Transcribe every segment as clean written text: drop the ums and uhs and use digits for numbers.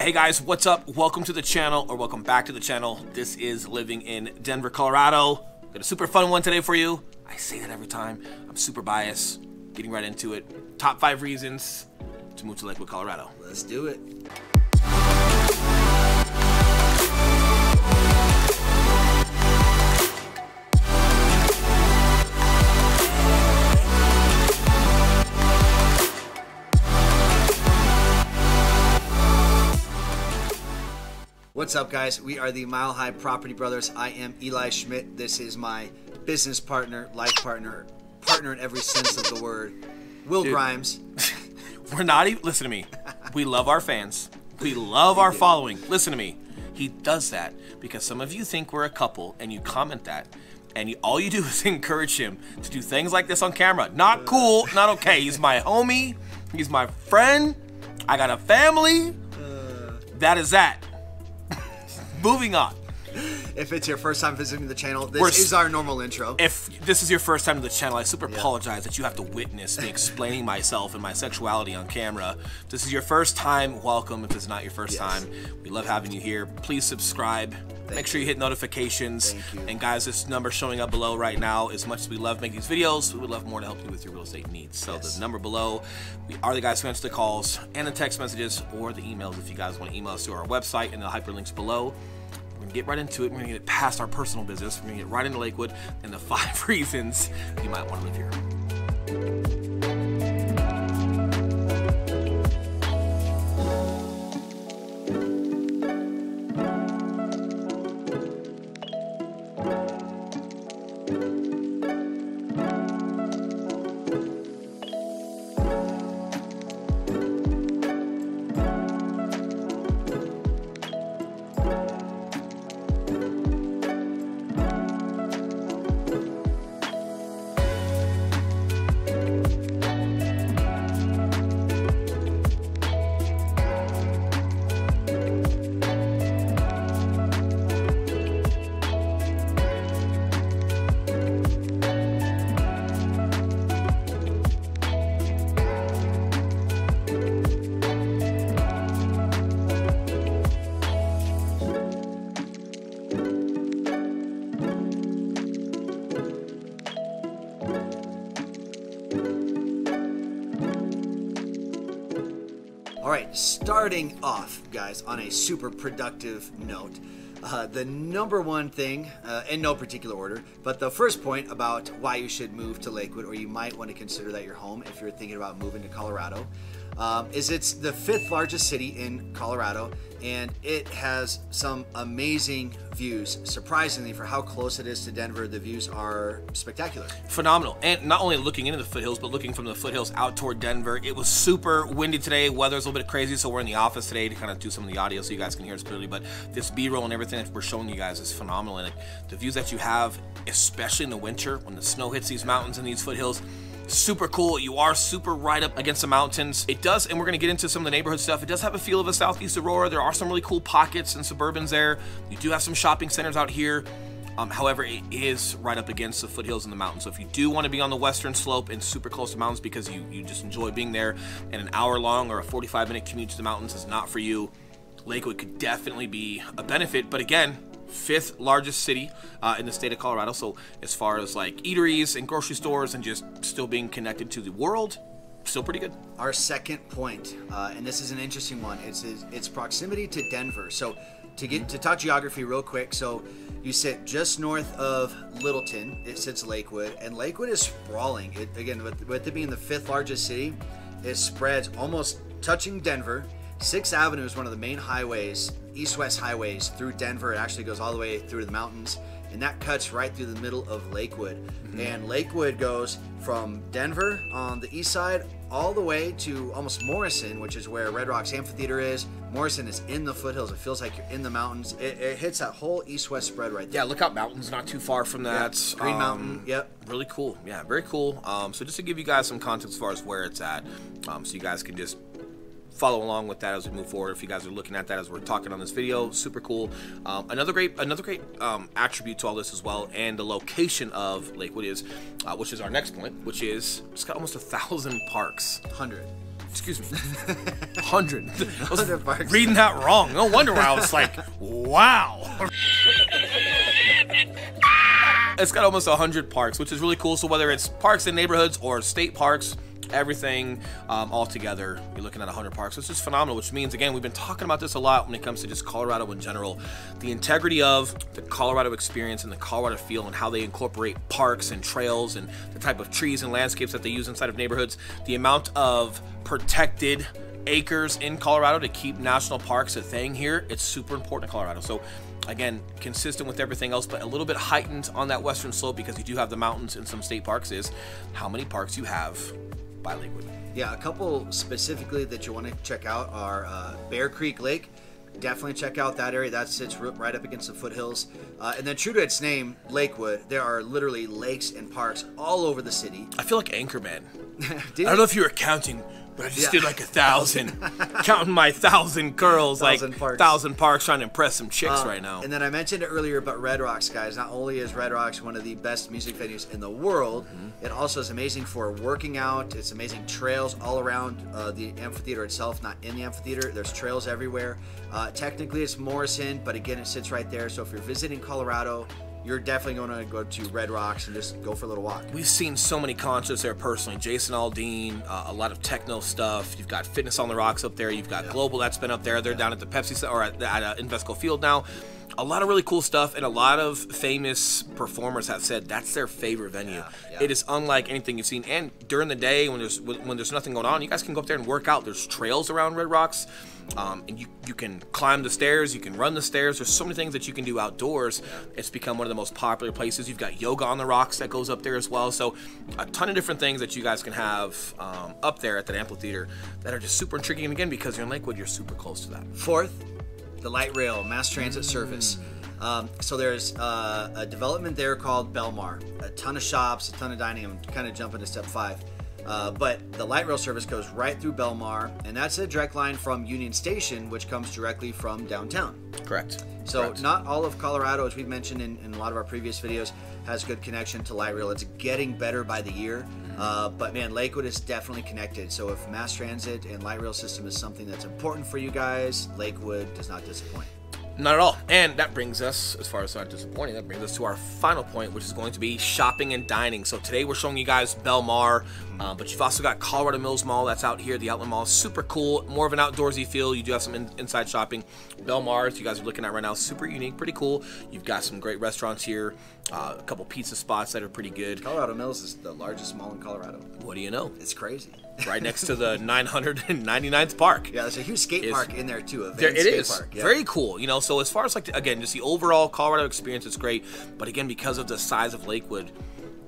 Hey guys, what's up? Welcome to the channel, or welcome back to the channel. This is living in Denver, Colorado. Got a super fun one today for you. I say that every time. I'm super biased. Getting right into it. Top 5 reasons to move to Lakewood, Colorado. Let's do it. What's up, guys? We are the Mile High Property Brothers. I am Eli Schmidt. This is my business partner, life partner, partner in every sense of the word, Will Grimes. We're not even, listen to me. We love our fans. We love our following. Listen to me. He does that because some of you think we're a couple and you comment that. And all you do is encourage him to do things like this on camera. Not cool, not okay. He's my homie. He's my friend. I got a family. That is that. Moving on. If it's your first time visiting the channel, this is our normal intro. If this is your first time to the channel, I super apologize that you have to witness me explaining myself and my sexuality on camera. If this is your first time, welcome. If it's not your first time, we love having you here. Please subscribe. Make sure you hit notifications. And guys, this number showing up below right now, as much as we love making these videos, we would love more to help you with your real estate needs. So the number below, we are the guys who answer the calls and the text messages or the emails if you guys want to email us to our website and the hyperlinks below. We're gonna get right into it. We're gonna get past our personal business. We're gonna get right into Lakewood and the 5 reasons you might want to live here. All right, starting off, guys, on a super productive note, the number one thing, in no particular order, but the first point about why you should move to Lakewood, or you might want to consider that your home if you're thinking about moving to Colorado, is it's the 5th largest city in Colorado, and it has some amazing views. Surprisingly, for how close it is to Denver, the views are spectacular. Phenomenal. And not only looking into the foothills, but looking from the foothills out toward Denver. It was super windy today. Weather's a little bit crazy, so we're in the office today to kind of do some of the audio so you guys can hear us clearly. But this B-roll and everything that we're showing you guys is phenomenal. And the views that you have, especially in the winter when the snow hits these mountains and these foothills, super cool. You are super right up against the mountains. It does, and we're going to get into some of the neighborhood stuff. It does have a feel of a Southeast Aurora. There are some really cool pockets and suburbans there. You do have some shopping centers out here. However, it is right up against the foothills and the mountains. So if you do want to be on the western slope and super close to mountains because you just enjoy being there, and an hour-long or a 45-minute commute to the mountains is not for you, Lakewood could definitely be a benefit. But again, 5th largest city in the state of Colorado. So as far as like eateries and grocery stores and just still being connected to the world, still pretty good. Our second point, and this is an interesting one, it's proximity to Denver. So to talk geography real quick, so you sit just north of Littleton, it sits Lakewood, and Lakewood is sprawling. Again, with it being the 5th largest city, it spreads almost touching Denver. 6th Avenue is one of the main highways, east-west highways through Denver. It actually goes all the way through the mountains, and that cuts right through the middle of Lakewood. And Lakewood goes from Denver on the east side all the way to almost Morrison, which is where Red Rocks Amphitheater is. Morrison is in the foothills. It feels like you're in the mountains. It hits that whole east-west spread right there. Yeah, Lookout Mountain's not too far from that. Yep. Green Mountain, yep. Really cool. Yeah, very cool. So just to give you guys some context as far as where it's at, so you guys can just follow along with that as we move forward. If you guys are looking at that as we're talking on this video, super cool. Another great attribute to all this as well, and the location of Lakewood is, which is our next point, which is it's got almost 1,000 parks. 100. Excuse me. 100. I was 100 parks. reading that wrong. No wonder why I was like, wow. It's got almost 100 parks, which is really cool. So whether it's parks in neighborhoods or state parks, everything all together, you're looking at 100 parks, which is phenomenal, which means, again, we've been talking about this a lot when it comes to just Colorado in general, the integrity of the Colorado experience and the Colorado feel and how they incorporate parks and trails and the type of trees and landscapes that they use inside of neighborhoods, the amount of protected acres in Colorado to keep national parks a thing here. It's super important in Colorado. So again, consistent with everything else, but a little bit heightened on that western slope because you do have the mountains in some state parks, is how many parks you have by Lakewood. Yeah, a couple specifically that you want to check out are Bear Creek Lake. Definitely check out that area. That sits right up against the foothills. And then true to its name, Lakewood, there are literally lakes and parks all over the city. I feel like Anchorman. I don't know if you were counting, but I just did like 1,000. Counting my 1,000 girls, 1,000 like parks. 1,000 parks, trying to impress some chicks right now. And then I mentioned it earlier, but Red Rocks, guys. Not only is Red Rocks one of the best music venues in the world, it also is amazing for working out. It's amazing trails all around the amphitheater itself, not in the amphitheater. There's trails everywhere. Technically, it's Morrison, but again, it sits right there. So if you're visiting Colorado, you're definitely going to go to Red Rocks and just go for a little walk. We've seen so many concerts there personally. Jason Aldean, a lot of techno stuff. You've got Fitness on the Rocks up there. You've got Global that's been up there. They're down at the Pepsi or at Invesco Field now. A lot of really cool stuff, and a lot of famous performers have said that's their favorite venue. It is unlike anything you've seen. And during the day, when there's nothing going on, you guys can go up there and work out. There's trails around Red Rocks, and you can climb the stairs, you can run the stairs. There's so many things that you can do outdoors. It's become one of the most popular places. You've got yoga on the rocks that goes up there as well. So a ton of different things that you guys can have up there at that amphitheater that are just super intriguing. And again, because you're in Lakewood, you're super close to that. Fourth, the light rail mass transit service. So there's a development there called Belmar. A ton of shops, a ton of dining. I'm kind of jumping to step 5. But the light rail service goes right through Belmar, and that's a direct line from Union Station, which comes directly from downtown. Correct. So not all of Colorado, as we've mentioned in a lot of our previous videos, has good connection to light rail. It's getting better by the year. But man, Lakewood is definitely connected. So if mass transit and light rail system is something that's important for you guys, Lakewood does not disappoint. Not at all. And that brings us, as far as not disappointing, that brings us to our final point, which is going to be shopping and dining. So today we're showing you guys Belmar, but you've also got Colorado Mills Mall that's out here, the outlet mall. Super cool, more of an outdoorsy feel. You do have some inside shopping. Belmar, as you guys are looking at right now, super unique, pretty cool. You've got some great restaurants here, a couple pizza spots that are pretty good. Colorado Mills is the largest mall in Colorado. What do you know? It's crazy. Right next to the 999th park. Yeah, there's a huge skate park in there too. It is very cool, you know. So as far as like again, just the overall Colorado experience, it's great. But again, because of the size of Lakewood,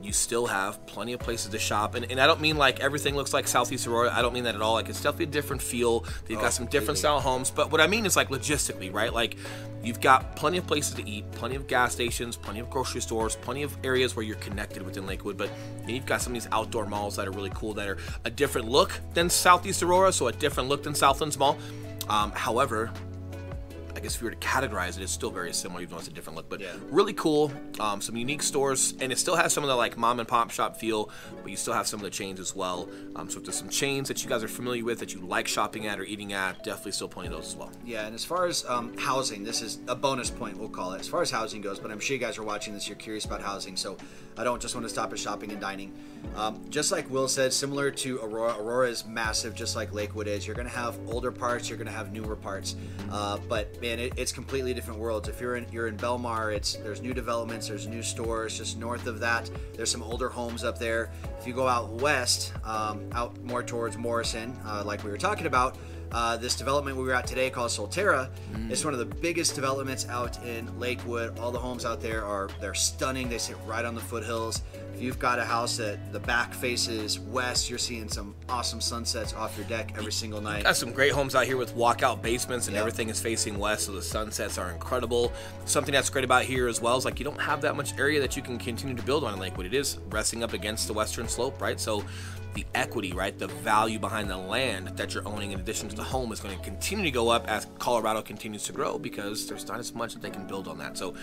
you still have plenty of places to shop. And I don't mean like everything looks like Southeast Aurora. I don't mean that at all. Like it's definitely a different feel. They've got some different style homes. But what I mean is like logistically, right? Like you've got plenty of places to eat, plenty of gas stations, plenty of grocery stores, plenty of areas where you're connected within Lakewood. But you've got some of these outdoor malls that are really cool, that are a different look than Southeast Aurora, so a different look than Southlands Mall. However, I guess if you were to categorize it, it's still very similar, even though it's a different look. But really cool, some unique stores, and it still has some of the like mom and pop shop feel, but you still have some of the chains as well. So if there's some chains that you guys are familiar with, that you like shopping at or eating at, definitely still plenty of those as well. Yeah, and as far as housing, this is a bonus point, we'll call it, as far as housing goes, but I'm sure you guys are watching this, you're curious about housing, so I don't just want to stop at shopping and dining. Just like Will said, similar to Aurora is massive, just like Lakewood is. You're going to have older parts, you're going to have newer parts, but man, it's completely different worlds. If you're in Belmar, there's new developments, there's new stores. Just north of that, there's some older homes up there. If you go out west, out more towards Morrison, like we were talking about, this development we were at today called Solterra, it's one of the biggest developments out in Lakewood. All the homes out there they're stunning. They sit right on the foothills. If you've got a house that the back faces west, you're seeing some awesome sunsets off your deck every single night. Got some great homes out here with walkout basements, and everything is facing west, so the sunsets are incredible. Something that's great about here as well is like you don't have that much area that you can continue to build on in Lakewood. It is resting up against the western slope, right? So the equity, right, the value behind the land that you're owning in addition to the home is going to continue to go up as Colorado continues to grow, because there's not as much that they can build on that. So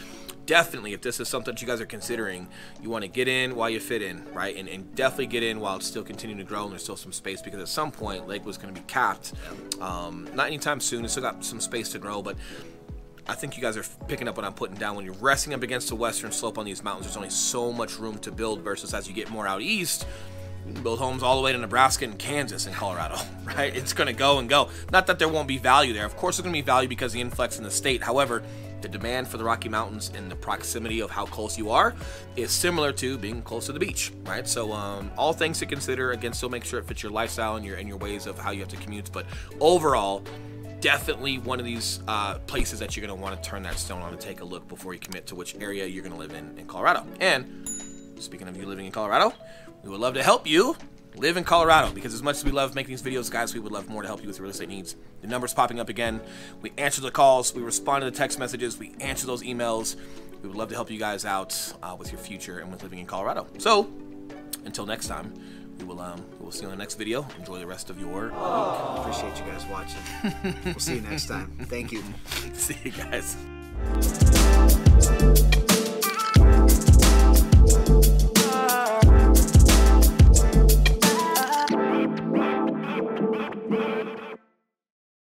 definitely, if this is something that you guys are considering, you want to get in while you fit in, right? And definitely get in while it's still continuing to grow and there's still some space, because at some point Lakewood's going to be capped. Not anytime soon. It's still got some space to grow, but I think you guys are picking up what I'm putting down. When you're resting up against the western slope on these mountains, there's only so much room to build, versus as you get more out east, you can build homes all the way to Nebraska and Kansas and Colorado, right? It's going to go and go. Not that there won't be value there. Of course there's going to be value because of the influx in the state. However, the demand for the Rocky Mountains and the proximity of how close you are is similar to being close to the beach, right? So all things to consider. Again, still make sure it fits your lifestyle and your ways of how you have to commute. But overall, definitely one of these places that you're going to want to turn that stone on and take a look before you commit to which area you're going to live in Colorado. And speaking of you living in Colorado, we would love to help you live in Colorado, because as much as we love making these videos, guys, we would love more to help you with your real estate needs. The number's popping up again. We answer the calls. We respond to the text messages. We answer those emails. We would love to help you guys out with your future and with living in Colorado. So until next time, we will see you on the next video. Enjoy the rest of your week. Appreciate you guys watching. We'll see you next time. Thank you. See you guys.